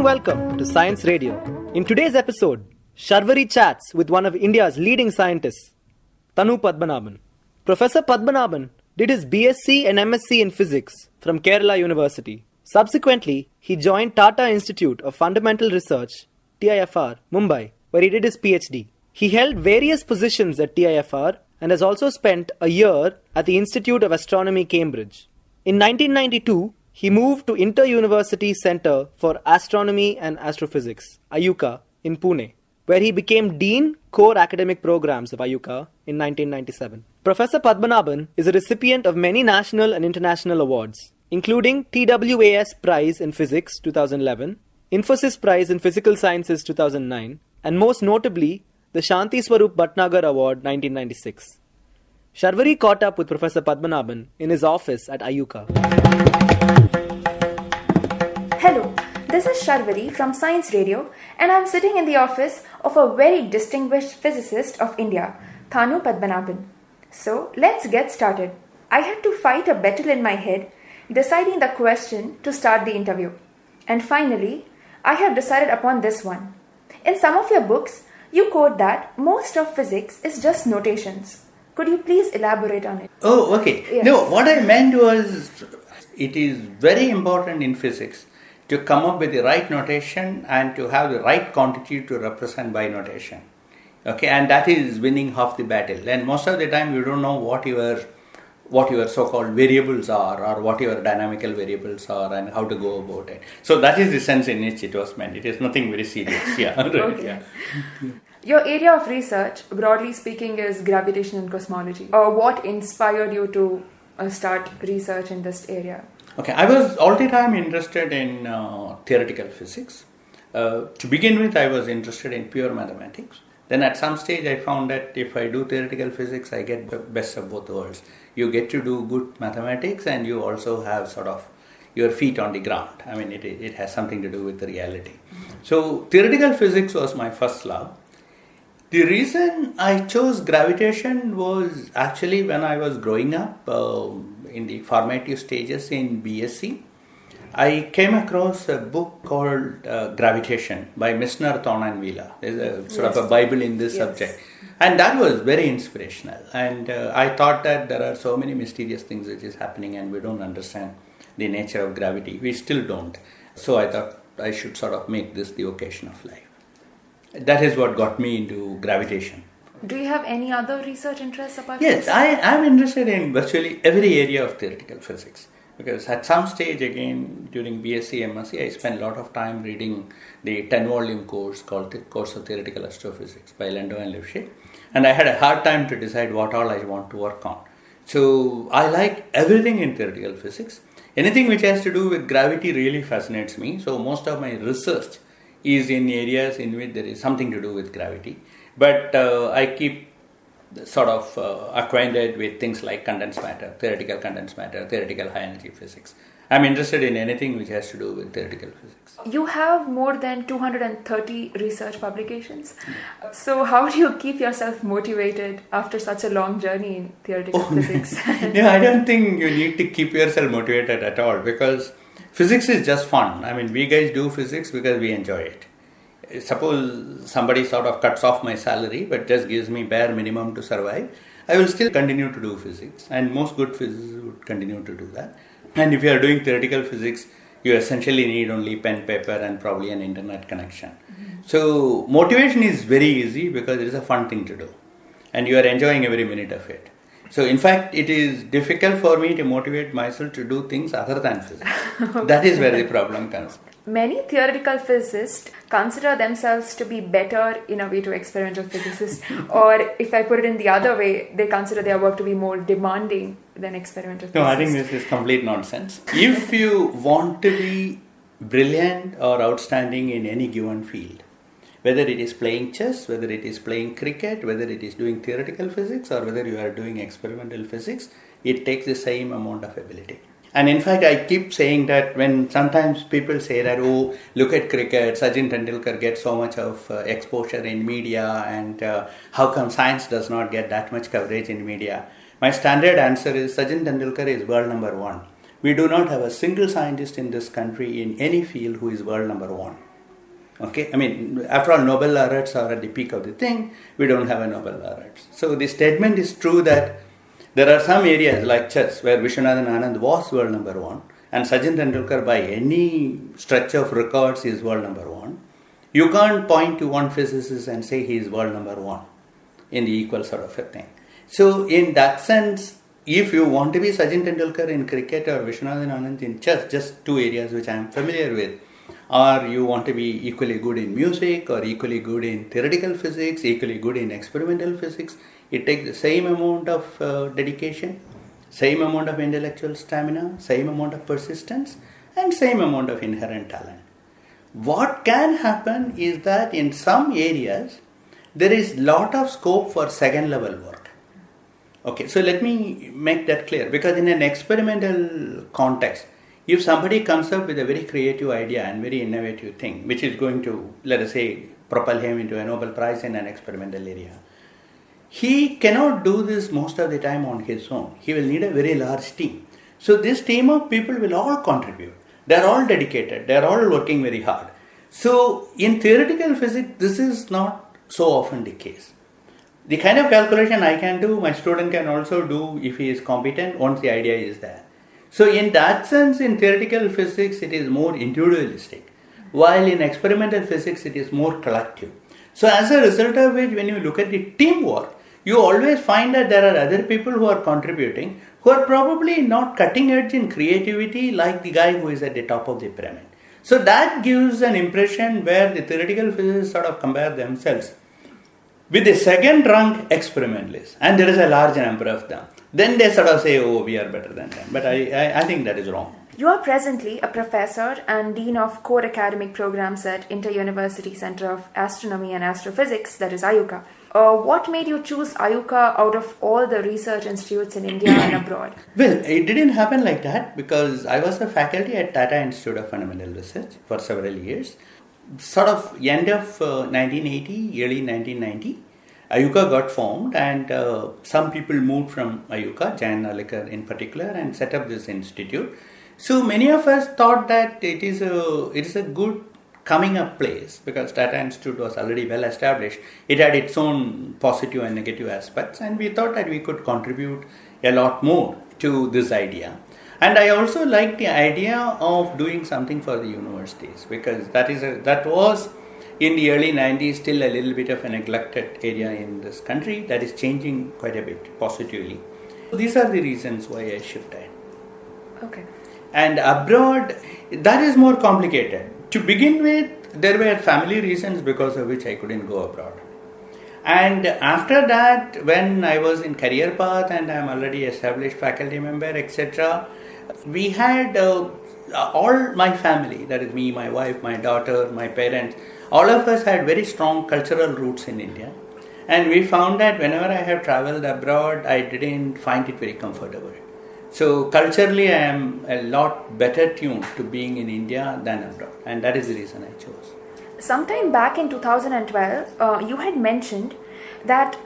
and welcome to Science Radio. In today's episode, Sharvaree chats with one of India's leading scientists, Thanu Padmanabhan. Professor Padmanabhan did his BSc and MSc in physics from Kerala University. Subsequently, he joined Tata Institute of Fundamental Research, TIFR, Mumbai, where he did his PhD. He held various positions at TIFR and has also spent a year at the Institute of Astronomy, Cambridge. In 1992, he moved to Inter-University Centre for Astronomy and Astrophysics, IUCAA, in Pune, where he became Dean Core Academic Programs of IUCAA in 1997. Professor Padmanabhan is a recipient of many national and international awards, including TWAS Prize in Physics 2011, Infosys Prize in Physical Sciences 2009, and most notably, the Shanti Swarup Bhatnagar Award 1996. Sharvaree caught up with Professor Padmanabhan in his office at IUCAA. Hello, this is Sharvaree from Science Radio, and I'm sitting in the office of a very distinguished physicist of India, Thanu Padmanabhan. So, let's get started. I had to fight a battle in my head, deciding the question to start the interview. And finally, I have decided upon this one. In some of your books, you quote that most of physics is just notations. Could you please elaborate on it? Oh, okay. Yes. No, what I meant was, it is very important in physics to come up with the right notation and to have the right quantity to represent by notation. Okay, and that is winning half the battle. And most of the time you don't know what your so-called variables are, or what your dynamical variables are, and how to go about it. So that is the sense in which it was meant. It is nothing very serious. Yeah. Right. Okay. Yeah. Your area of research, broadly speaking, is gravitation and cosmology. Or what inspired you to start research in this area? Okay, I was all the time interested in theoretical physics. To begin with, I was interested in pure mathematics. Then at some stage, I found that if I do theoretical physics, I get the best of both worlds. You get to do good mathematics, and you also have sort of your feet on the ground. I mean, it has something to do with the reality. So theoretical physics was my first love. The reason I chose gravitation was actually when I was growing up in the formative stages in BSc. I came across a book called Gravitation by Misner, Thorne and Wheeler. There's a sort of a Bible in this subject. And that was very inspirational. And I thought that there are so many mysterious things which is happening and we don't understand the nature of gravity. We still don't. So I thought I should sort of make this the vocation of life. That is what got me into gravitation. Do you have any other research interests apart from Yes, this? I am interested in virtually every area of theoretical physics. Because at some stage, again, during BSc, MSc, I spent a lot of time reading the 10-volume course called the Course of Theoretical Astrophysics by Lando and Lifshitz. And I had a hard time to decide what all I want to work on. So I like everything in theoretical physics. Anything which has to do with gravity really fascinates me. So most of my research is in areas in which there is something to do with gravity. But I keep sort of acquainted with things like condensed matter, theoretical high energy physics. I'm interested in anything which has to do with theoretical physics. You have more than 230 research publications. So how do you keep yourself motivated after such a long journey in theoretical physics? No, I don't think you need to keep yourself motivated at all, because physics is just fun. I mean, we guys do physics because we enjoy it. Suppose somebody sort of cuts off my salary but just gives me bare minimum to survive, I will still continue to do physics, and most good physicists would continue to do that. And if you are doing theoretical physics, you essentially need only pen, paper and probably an internet connection. So motivation is very easy because it is a fun thing to do and you are enjoying every minute of it. So in fact, it is difficult for me to motivate myself to do things other than physics. That is where the problem comes. Many theoretical physicists consider themselves to be better in a way to experimental physicists, or if I put it in the other way, they consider their work to be more demanding than experimental physicists. No, I think this is complete nonsense. If you want to be brilliant or outstanding in any given field, whether it is playing chess, whether it is playing cricket, whether it is doing theoretical physics, or whether you are doing experimental physics, it takes the same amount of ability. And in fact, I keep saying that when sometimes people say that, oh, look at cricket, Sachin Tendulkar gets so much of exposure in media, and how come science does not get that much coverage in media? My standard answer is Sachin Tendulkar is world number one. We do not have a single scientist in this country in any field who is world number one. Okay, I mean, after all, Nobel laureates are at the peak of the thing. We don't have a Nobel laureates. So the statement is true that there are some areas like chess where Vishwanathan Anand was world number one, and Sachin Tendulkar by any stretch of records is world number one. You can't point to one physicist and say he is world number one in the equal sort of a thing. So in that sense, if you want to be Sachin Tendulkar in cricket or Vishwanathan Anand in chess, just two areas which I am familiar with, or you want to be equally good in music or equally good in theoretical physics, equally good in experimental physics, it takes the same amount of dedication, same amount of intellectual stamina, same amount of persistence, and same amount of inherent talent. What can happen is that in some areas, there is lot of scope for second level work. Okay, so let me make that clear, because in an experimental context, if somebody comes up with a very creative idea and very innovative thing, which is going to, let us say, propel him into a Nobel Prize in an experimental area, he cannot do this most of the time on his own. He will need a very large team. So this team of people will all contribute. They are all dedicated. They are all working very hard. So in theoretical physics, this is not so often the case. The kind of calculation I can do, my student can also do if he is competent once the idea is there. So in that sense, in theoretical physics, it is more individualistic, while in experimental physics, it is more collective. So as a result of which, when you look at the teamwork, you always find that there are other people who are contributing, who are probably not cutting edge in creativity like the guy who is at the top of the pyramid. So that gives an impression where the theoretical physicists sort of compare themselves with the second rank experimentalists, and there is a large number of them. Then they sort of say, oh, we are better than them. But I think that is wrong. You are presently a professor and dean of core academic programs at Inter-University Center of Astronomy and Astrophysics, that is IUCAA. What made you choose IUCAA out of all the research institutes in India and abroad? Well, it didn't happen like that, because I was a faculty at Tata Institute of Fundamental Research for several years. Sort of end of 1980, early 1990, IUCAA got formed, and some people moved from IUCAA, Jan Nalekar in particular, and set up this institute. So many of us thought that it is a good coming up place, because Tata Institute was already well established. It had its own positive and negative aspects, and we thought that we could contribute a lot more to this idea. And I also liked the idea of doing something for the universities, because that was in the early 90s still a little bit of a neglected area in this country that is changing quite a bit positively. These are the reasons why I shifted. Okay. And abroad, that is more complicated. To begin with, there were family reasons because of which I couldn't go abroad. And after that, when I was in career path and I am already established faculty member, etc., we had all my family, that is me, my wife, my daughter, my parents, all of us had very strong cultural roots in India. And we found that whenever I have traveled abroad, I didn't find it very comfortable. So culturally, I am a lot better tuned to being in India than abroad. And that is the reason I chose. Sometime back in 2012, you had mentioned that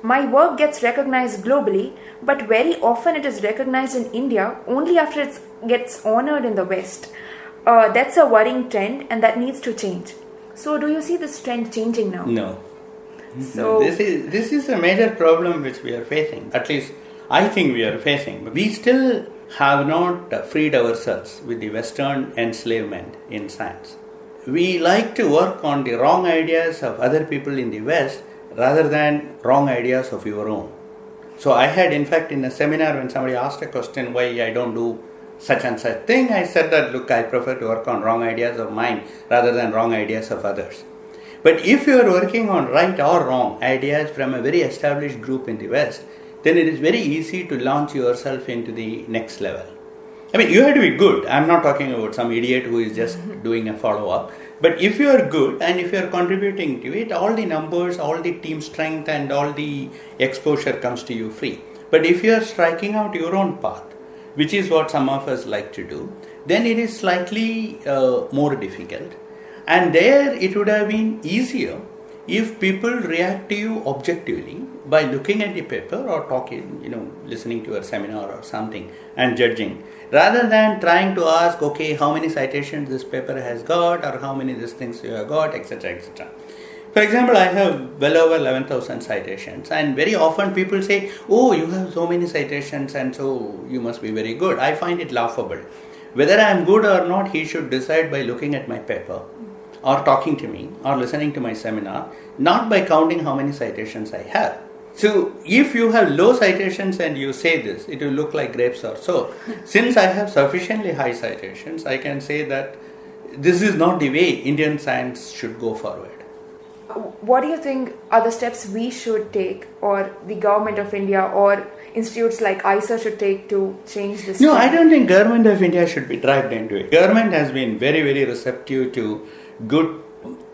my work gets recognized globally, but very often it is recognized in India only after it gets honored in the West. That's a worrying trend, and that needs to change. So do you see this trend changing now? No. So This is a major problem which we are facing. At least I think we are facing. We still have not freed ourselves with the Western enslavement in science. We like to work on the wrong ideas of other people in the West rather than wrong ideas of your own. So I had, in fact, in a seminar, when somebody asked a question why I don't do such and such thing, I said that, look, I prefer to work on wrong ideas of mine rather than wrong ideas of others. But if you are working on right or wrong ideas from a very established group in the West, then it is very easy to launch yourself into the next level. I mean, you have to be good. I'm not talking about some idiot who is just doing a follow-up. But if you are good and if you are contributing to it, all the numbers, all the team strength and all the exposure comes to you free. But if you are striking out your own path, which is what some of us like to do, then it is slightly more difficult. And there it would have been easier if people react to you objectively, by looking at the paper or talking, listening to a seminar or something and judging, rather than trying to ask, okay, how many citations this paper has got or how many these things you have got, etc., etc. For example, I have well over 11,000 citations, and very often people say, oh, you have so many citations and so you must be very good. I find it laughable. Whether I am good or not, he should decide by looking at my paper or talking to me or listening to my seminar, not by counting how many citations I have. So, if you have low citations and you say this, it will look like grapes or so. Since I have sufficiently high citations, I can say that this is not the way Indian science should go forward. What do you think are the steps we should take, or the government of India or institutes like IUCAA should take to change this? No, I don't think government of India should be dragged into it. Government has been very, very receptive to good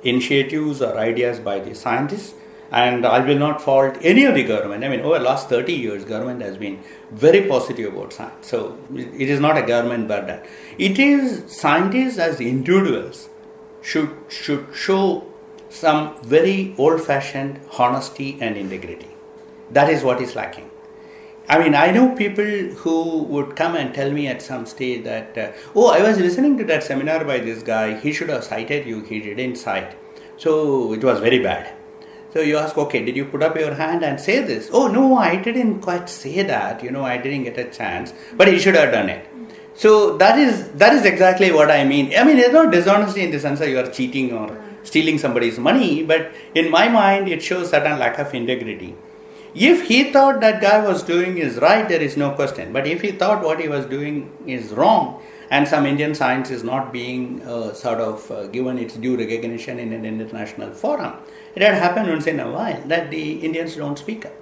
initiatives or ideas by the scientists, and I will not fault any of the government. I mean, over the last 30 years, government has been very positive about science. So, it is not a government burden. It is scientists as individuals should show some very old-fashioned honesty and integrity. That is what is lacking. I mean, I know people who would come and tell me at some stage that, I was listening to that seminar by this guy, he should have cited you, he didn't cite. So, it was very bad. So, you ask, okay, did you put up your hand and say this? Oh, no, I didn't quite say that, I didn't get a chance, but he should have done it. So, that is exactly what I mean. I mean, there's no dishonesty in the sense that you are cheating or stealing somebody's money, but in my mind, it shows certain lack of integrity. If he thought that guy was doing is right, there is no question. But if he thought what he was doing is wrong, and some Indian science is not being given its due recognition in an international forum, it had happened once in a while that the Indians don't speak up.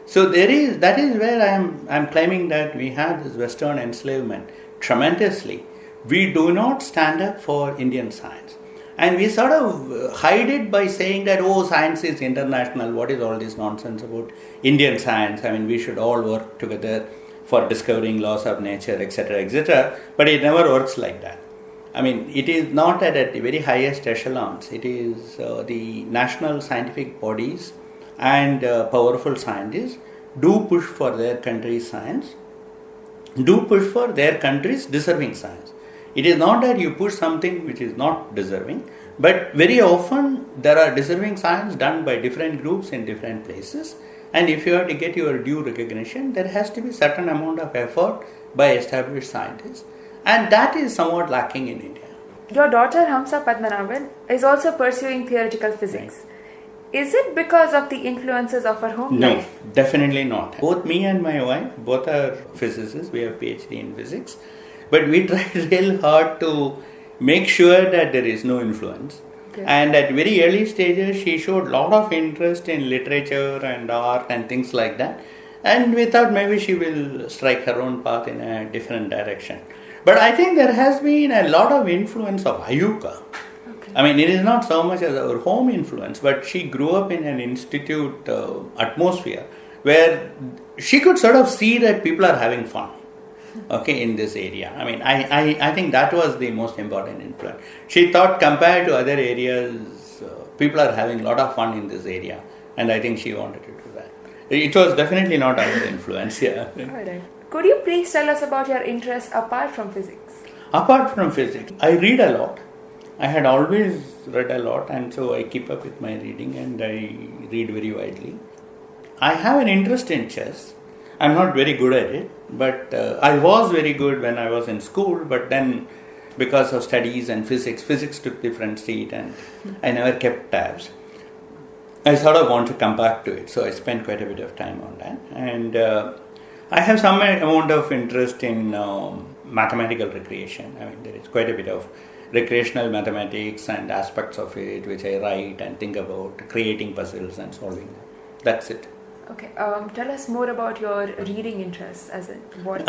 So that is where I am claiming that we have this Western enslavement tremendously. We do not stand up for Indian science. And we sort of hide it by saying that, science is international, what is all this nonsense about Indian science? I mean, we should all work together for discovering laws of nature, etc., etc. But it never works like that. I mean, it is not at the very highest echelons. It is the national scientific bodies and powerful scientists do push for their country's science, do push for their country's deserving science. It is not that you push something which is not deserving, but very often there are deserving science done by different groups in different places, and if you have to get your due recognition, there has to be certain amount of effort by established scientists, and that is somewhat lacking in India. Your daughter Hamsa Padmanabhan is also pursuing theoretical physics. Right. Is it because of the influences of her home life? No, definitely not. Both me and my wife, both are physicists, we have PhD in physics. But we tried real hard to make sure that there is no influence. Okay. And at very early stages, she showed a lot of interest in literature and art and things like that. And we thought maybe she will strike her own path in a different direction. But I think there has been a lot of influence of IUCAA. Okay. I mean, it is not so much as our home influence, but she grew up in an institute atmosphere where she could sort of see that people are having fun. Okay, in this area. I mean, I think that was the most important influence. She thought compared to other areas, people are having a lot of fun in this area. And I think she wanted to do that. It was definitely not our influence, yeah. Alright. Could you please tell us about your interests apart from physics? Apart from physics, I read a lot. I had always read a lot, and so I keep up with my reading and I read very widely. I have an interest in chess. I'm not very good at it, but I was very good when I was in school, but then because of studies and physics took the front seat and I never kept tabs. I sort of want to come back to it, so I spent quite a bit of time on that. And I have some amount of interest in mathematical recreation. I mean, there is quite a bit of recreational mathematics and aspects of it which I write and think about, creating puzzles and solving them. That's it. Okay, tell us more about your reading interests, as in what?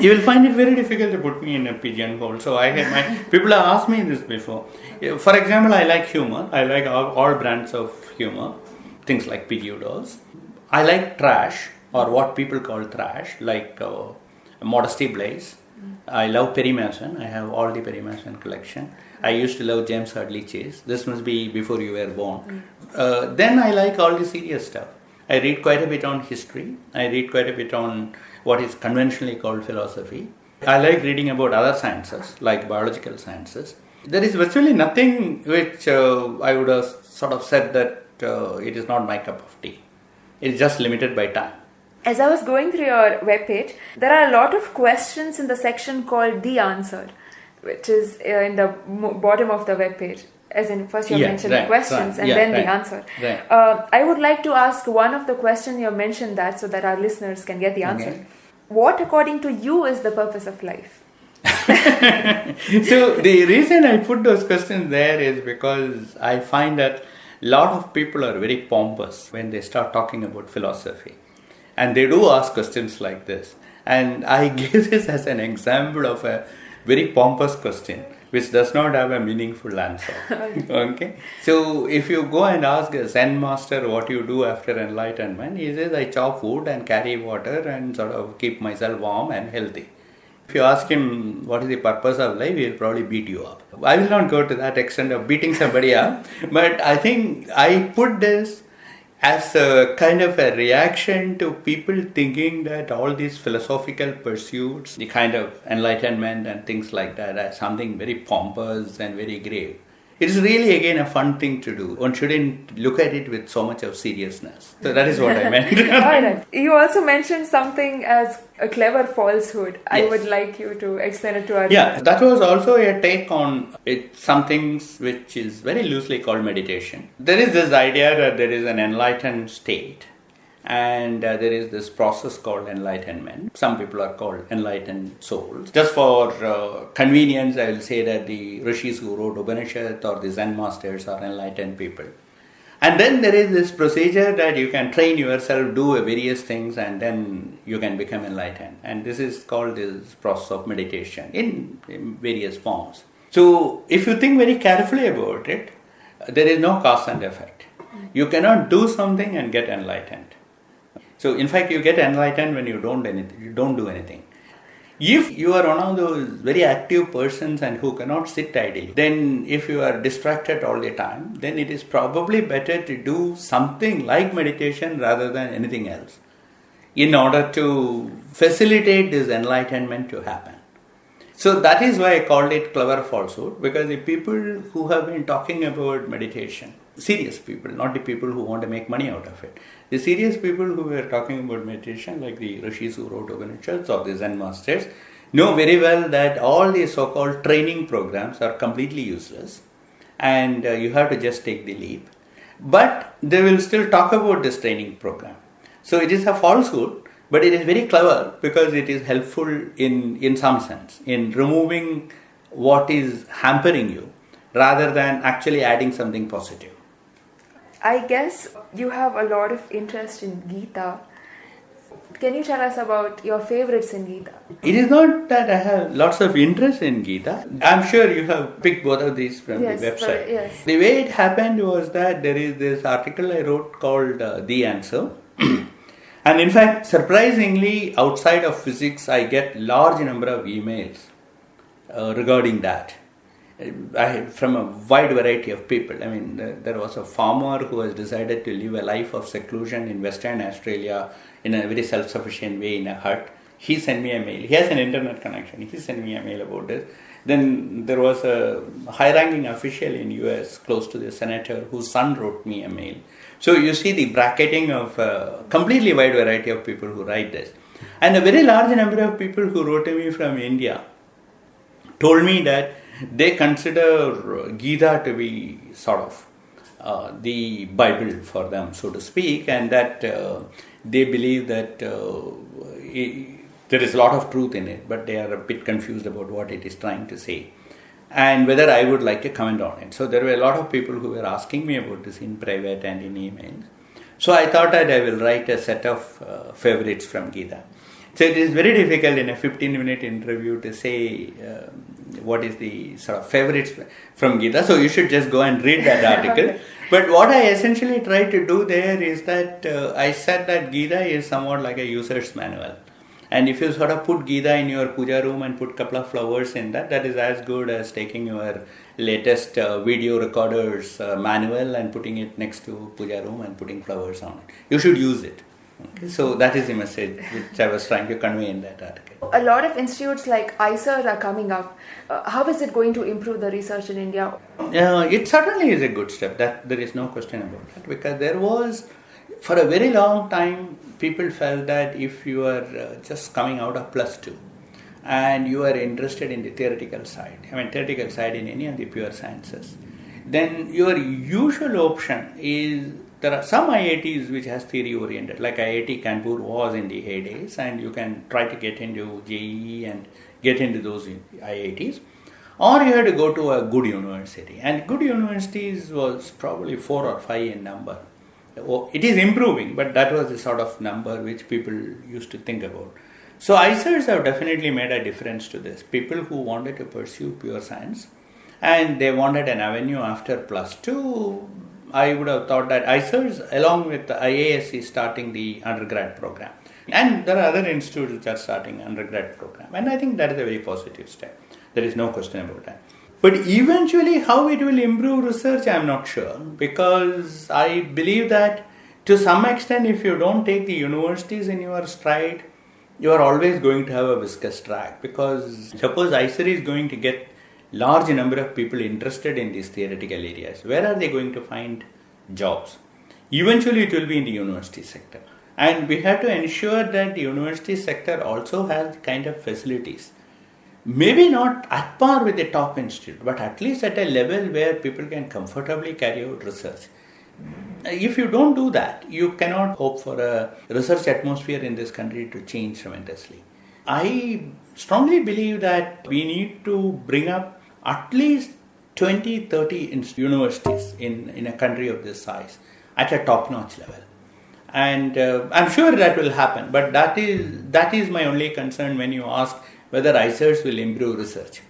You will find it very difficult to put me in a pigeonhole. So people have asked me this before. For example, I like humor. I like all brands of humor, things like pseudos. I like trash, or what people call trash, like Modesty Blaze. I love Perry Mason. I have all the Perry Mason collection. I used to love James Hadley Chase. This must be before you were born. Then I like all the serious stuff. I read quite a bit on history. I read quite a bit on what is conventionally called philosophy. I like reading about other sciences, like biological sciences. There is virtually nothing which I would have sort of said that it is not my cup of tea. It is just limited by time. As I was going through your webpage, there are a lot of questions in the section called The Answer, which is in the bottom of the webpage. As in, first you mentioned the questions and then the answer. Right. I would like to ask one of the questions you mentioned that so that our listeners can get the answer. Okay. What, according to you, is the purpose of life? So the reason I put those questions there is because I find that a lot of people are very pompous when they start talking about philosophy. And they do ask questions like this. And I give this as an example of a very pompous question which does not have a meaningful answer. Okay? So if you go and ask a Zen master what you do after enlightenment, he says, I chop wood and carry water and sort of keep myself warm and healthy. If you ask him what is the purpose of life, he'll probably beat you up. I will not go to that extent of beating somebody up, but I think I put this as a kind of a reaction to people thinking that all these philosophical pursuits, the kind of enlightenment and things like that, are something very pompous and very grave. It is really, again, a fun thing to do. One shouldn't look at it with so much of seriousness. So that is what I meant. All right. You also mentioned something as a clever falsehood. Yes. I would like you to explain it to our Yeah, that was also a take on it, something which is very loosely called meditation. There is this idea that there is an enlightened state and there is this process called enlightenment. Some people are called enlightened souls. Just for convenience, I will say that the rishis who wrote Upanishad or the Zen masters are enlightened people. And then there is this procedure that you can train yourself, do various things, and then you can become enlightened. And this is called this process of meditation in various forms. So if you think very carefully about it, there is no cause and effect. You cannot do something and get enlightened. So in fact, you get enlightened when you don't do anything. If you are one of those very active persons and who cannot sit idly, then if you are distracted all the time, then it is probably better to do something like meditation rather than anything else in order to facilitate this enlightenment to happen. So that is why I called it clever falsehood, because the people who have been talking about meditation, serious people, not the people who want to make money out of it. The serious people who were talking about meditation, like the rishis who wrote Upanishads or the Zen masters, know very well that all these so-called training programs are completely useless and you have to just take the leap. But they will still talk about this training program. So it is a falsehood, but it is very clever because it is helpful in some sense, in removing what is hampering you rather than actually adding something positive. I guess you have a lot of interest in Gita. Can you tell us about your favorites in Gita? It is not that I have lots of interest in Gita. I'm sure you have picked both of these from the website. Yes. The way it happened was that there is this article I wrote called The Answer. And in fact, surprisingly, outside of physics, I get large number of emails regarding that. From a wide variety of people. I mean, there was a farmer who has decided to live a life of seclusion in Western Australia in a very self-sufficient way in a hut. He sent me a mail. He has an internet connection. He sent me a mail about this. Then there was a high-ranking official in US close to the senator whose son wrote me a mail. So you see the bracketing of a completely wide variety of people who write this. And a very large number of people who wrote to me from India told me that they consider Gita to be sort of the Bible for them, so to speak, and that they believe that there is a lot of truth in it, but they are a bit confused about what it is trying to say and whether I would like to comment on it. So there were a lot of people who were asking me about this in private and in emails. So I thought that I will write a set of favorites from Gita. So it is very difficult in a 15-minute interview to say what is the sort of favorites from Gita. So you should just go and read that article. But what I essentially tried to do there is that I said that Gita is somewhat like a user's manual. And if you sort of put Gita in your puja room and put a couple of flowers in that, that is as good as taking your latest video recorder's manual and putting it next to puja room and putting flowers on it. You should use it. Okay? So that is the message which I was trying to convey in that article. A lot of institutes like IUCAA are coming up. How is it going to improve the research in India? It certainly is a good step. That there is no question about that, because there was, for a very long time, people felt that if you are just coming out of +2 and you are interested in the theoretical side in any of the pure sciences, then your usual option is, there are some IITs which has theory oriented, like IIT Kanpur was in the heydays, and you can try to get into JEE and get into those IITs, or you had to go to a good university, and good universities was probably 4 or 5 in number. It is improving, but that was the sort of number which people used to think about. So ICERs have definitely made a difference to this. People who wanted to pursue pure science and they wanted an avenue after +2, I would have thought that ICERs along with the IAS is starting the undergrad program. And there are other institutes which are starting undergrad program. And I think that is a very positive step. There is no question about that. But eventually how it will improve research, I am not sure, because I believe that to some extent if you don't take the universities in your stride, you are always going to have a viscous track, because suppose ICER is going to get large number of people interested in these theoretical areas, where are they going to find jobs? Eventually it will be in the university sector, and we have to ensure that the university sector also has the kind of facilities, maybe not at par with the top institute, but at least at a level where people can comfortably carry out research. If you don't do that, you cannot hope for a research atmosphere in this country to change tremendously. I strongly believe that we need to bring up at least 20-30 universities in a country of this size at a top-notch level. And I'm sure that will happen, but that is my only concern when you ask whether ICERs will improve research.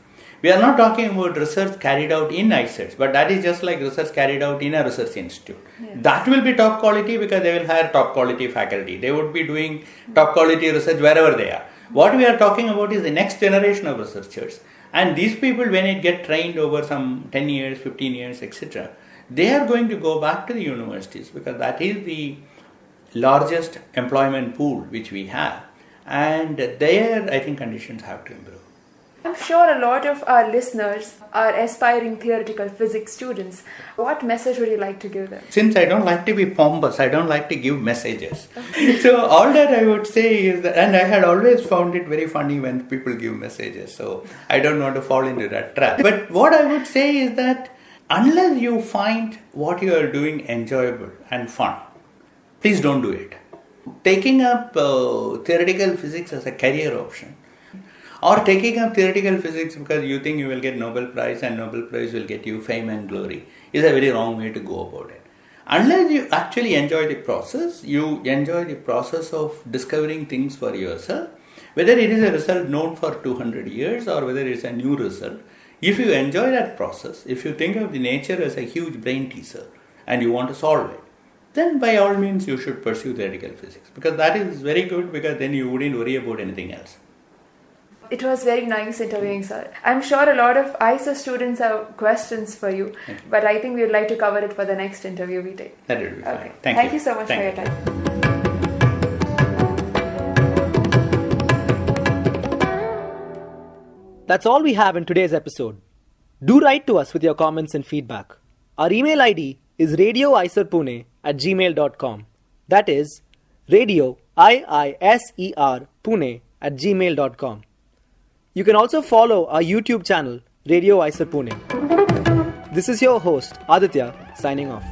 We are not talking about research carried out in ICERs, but that is just like research carried out in a research institute. Yes. That will be top quality because they will hire top quality faculty. They would be doing top quality research wherever they are. What we are talking about is the next generation of researchers. And these people, when it get trained over some 10 years, 15 years, etc., they are going to go back to the universities, because that is the largest employment pool which we have. And there, I think conditions have to improve. I'm sure a lot of our listeners are aspiring theoretical physics students. What message would you like to give them? Since I don't like to be pompous, I don't like to give messages. So all that I would say is that, and I had always found it very funny when people give messages, so I don't want to fall into that trap. But what I would say is that unless you find what you are doing enjoyable and fun, please don't do it. Taking up theoretical physics as a career option, or taking up theoretical physics because you think you will get Nobel Prize and Nobel Prize will get you fame and glory, is a very wrong way to go about it. Unless you actually enjoy the process, you enjoy the process of discovering things for yourself, whether it is a result known for 200 years or whether it is a new result. If you enjoy that process, if you think of the nature as a huge brain teaser and you want to solve it, then by all means you should pursue theoretical physics, because that is very good, because then you wouldn't worry about anything else. It was very nice interviewing, sir. I'm sure a lot of ICER students have questions for you, but I think we would like to cover it for the next interview we take. That would be fine. Okay. Thank you so much for your time. That's all we have in today's episode. Do write to us with your comments and feedback. Our email ID is radioiserpune@gmail.com. That is radio, IISER, Pune @gmail.com. You can also follow our YouTube channel, Radio IISER Pune. This is your host, Aditya, signing off.